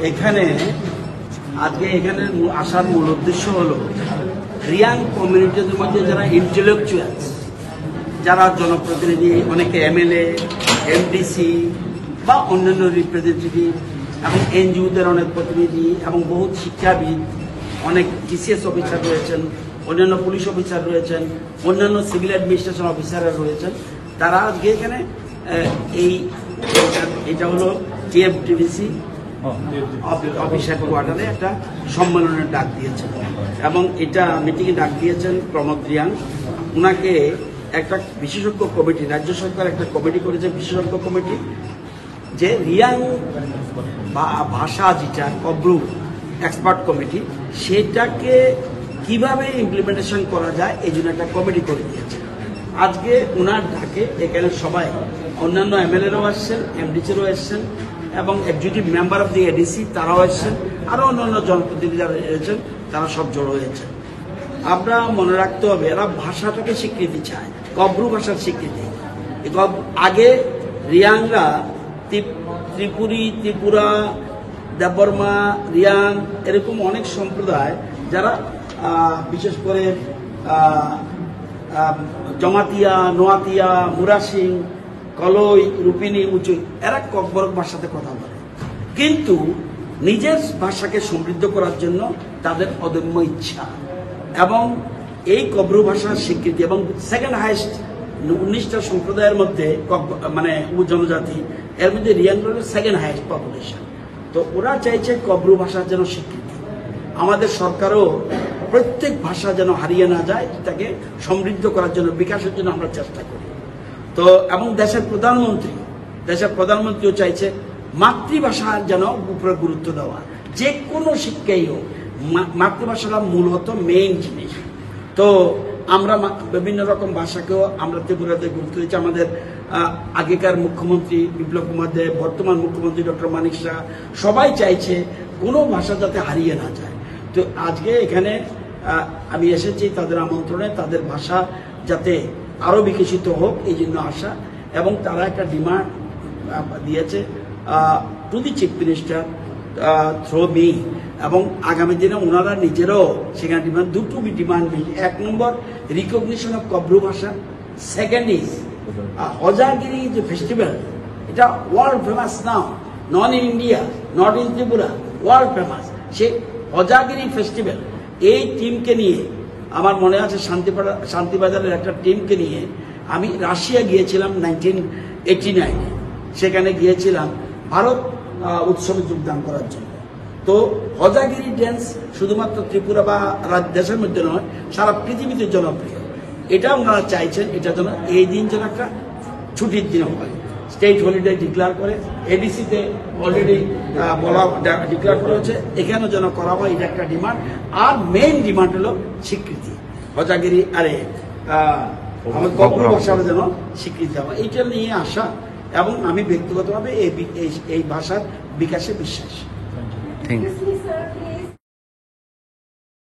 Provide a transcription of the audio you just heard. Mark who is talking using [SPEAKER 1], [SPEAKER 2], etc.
[SPEAKER 1] এখানে আজকে এখানে আসার মূল উদ্দেশ্য হলো রিয়াং কমিউনিটির মধ্যে যারা ইন্টেলেকচুয়ালস, যারা জনপ্রতিনিধি, অনেকে এমএলএ, এমডিসি বা অন্যান্য রিপ্রেজেন্টেটিভ এবং এনজিওদের অনেক প্রতিনিধি এবং বহু শিক্ষাবিদ, অনেক টিসিএস অফিসার রয়েছেন, অন্যান্য পুলিশ অফিসার রয়েছেন, অন্যান্য সিভিল অ্যাডমিনিস্ট্রেশন অফিসাররা রয়েছেন। তারা আজকে এখানে এটা হলো টিএফডিসি অফিসার কোয়ার্টারে একটা সম্মেলনের ডাক দিয়েছেন এবং এটা মিটিংয়ে ডাক দিয়েছেন প্রমোদ রিয়াং। ওনাকে একটা বিশেষজ্ঞ কমিটি, রাজ্য সরকার একটা কমিটি করেছে, বিশেষজ্ঞ কমিটি, যে রিয়াং ভাষা যেটা কব্রু এক্সপার্ট কমিটি, সেটাকে কিভাবে ইমপ্লিমেন্টেশন করা যায় এই জন্য একটা কমিটি করে দিয়েছে। আজকে ওনার ডাকে এখানে সবাই, অন্যান্য এমএলএরাও আসছেন, এমডিসিরাও এসছেন এবং executive member of the ADC তারাও এসছেন, আরও অন্যান্য জনপ্রতিনিধি যারা এসেছেন তারা সব জড়ো হয়েছেন। আমরা মনে রাখতে হবে এরা ভাষাটাকে স্বীকৃতি চায়, কব্রু ভাষার স্বীকৃতি। আগে রিয়াংরা ত্রিপুরী, ত্রিপুরা, দেববর্মা, রিয়াং এরকম অনেক সম্প্রদায় যারা বিশেষ করে জমাতিয়া, নোয়াতিয়া, মুরাসিং, কলই, রূপিনী, উঁচুই, এরা ককবরক ভাষাতে কথা বলে, কিন্তু নিজের ভাষাকে সমৃদ্ধ করার জন্য তাদের অদম্য ইচ্ছা এবং এই কব্রু ভাষার স্বীকৃতি এবং সেকেন্ড হাইয়েস্ট 19টা সম্প্রদায়ের মধ্যে মানে জনজাতি, এর মধ্যে রিয়াং হল সেকেন্ড হাইয়েস্ট পপুলেশন। তো ওরা চাইছে কব্রু ভাষার যেন স্বীকৃতি। আমাদের সরকারও প্রত্যেক ভাষা যেন হারিয়ে না যায়, তাকে সমৃদ্ধ করার জন্য, বিকাশের জন্য আমরা চেষ্টা করি। তো এবং দেশের প্রধানমন্ত্রীও চাইছে মাতৃভাষার যেন উপরে গুরুত্ব দেওয়া, যে কোনো শিক্ষাই হোক মাতৃভাষাটা মূলত মেইন জিনিস। তো আমরা বিভিন্ন রকম ভাষাকেও আমরা ত্রিপুরাতে গুরুত্ব দিচ্ছি। আমাদের আগেকার মুখ্যমন্ত্রী বিপ্লব কুমার দেব, বর্তমান মুখ্যমন্ত্রী ডক্টর মানিক শাহ, সবাই চাইছে কোনো ভাষা যাতে হারিয়ে না যায়। তো আজকে এখানে আমি এসেছি তাদের আমন্ত্রণে, তাদের ভাষা যাতে আরও বিকশিত হোক এই জন্য আসা, এবং তারা একটা ডিমান্ড দিয়েছে to the chief minister through me, এবং আগামী দিনে ওনারা নিজেরও সেখানে ডিমান্ড, দুটো ডিমান্ড। 1 নম্বর রিকগনিশন অফ কব্রু ভাষা, সেকেন্ড ইজ হজাগিরি যে ফেস্টিভ্যাল, এটা world famous now, not in India, not in Tripura, world famous. সেই হজাগিরি ফেস্টিভ্যাল, এই টিমকে নিয়ে আমার মনে আছে শান্তিবাজারের একটা টিমকে নিয়ে আমি রাশিয়া গিয়েছিলাম 1989-এ। সেখানে গিয়েছিলাম ভারত উৎসবে যোগদান করার জন্য। তো হজাগিরি ড্যান্স শুধুমাত্র ত্রিপুরা বা দেশের মধ্যে নয়, সারা পৃথিবীতে জনপ্রিয়। এটা ওনারা চাইছেন এটা যেন এই দিন যেন একটা ছুটির দিন হয়, স্টেট হলিডে ডিক্লেয়ার করে, এডিসিতে অলরেডি ডিক্লেয়ার করা হচ্ছে, এখানেও যেন করা হয়, এটা একটা ডিমান্ড। আর মেইন ডিমান্ড হলো স্বীকৃতি, হজাগিরি আমাদের কব্রু ভাষার যেন স্বীকৃতি দেওয়া, এইটা নিয়ে আসা। এবং আমি ব্যক্তিগতভাবে এই ভাষার বিকাশে বিশ্বাস।
[SPEAKER 2] Thank you.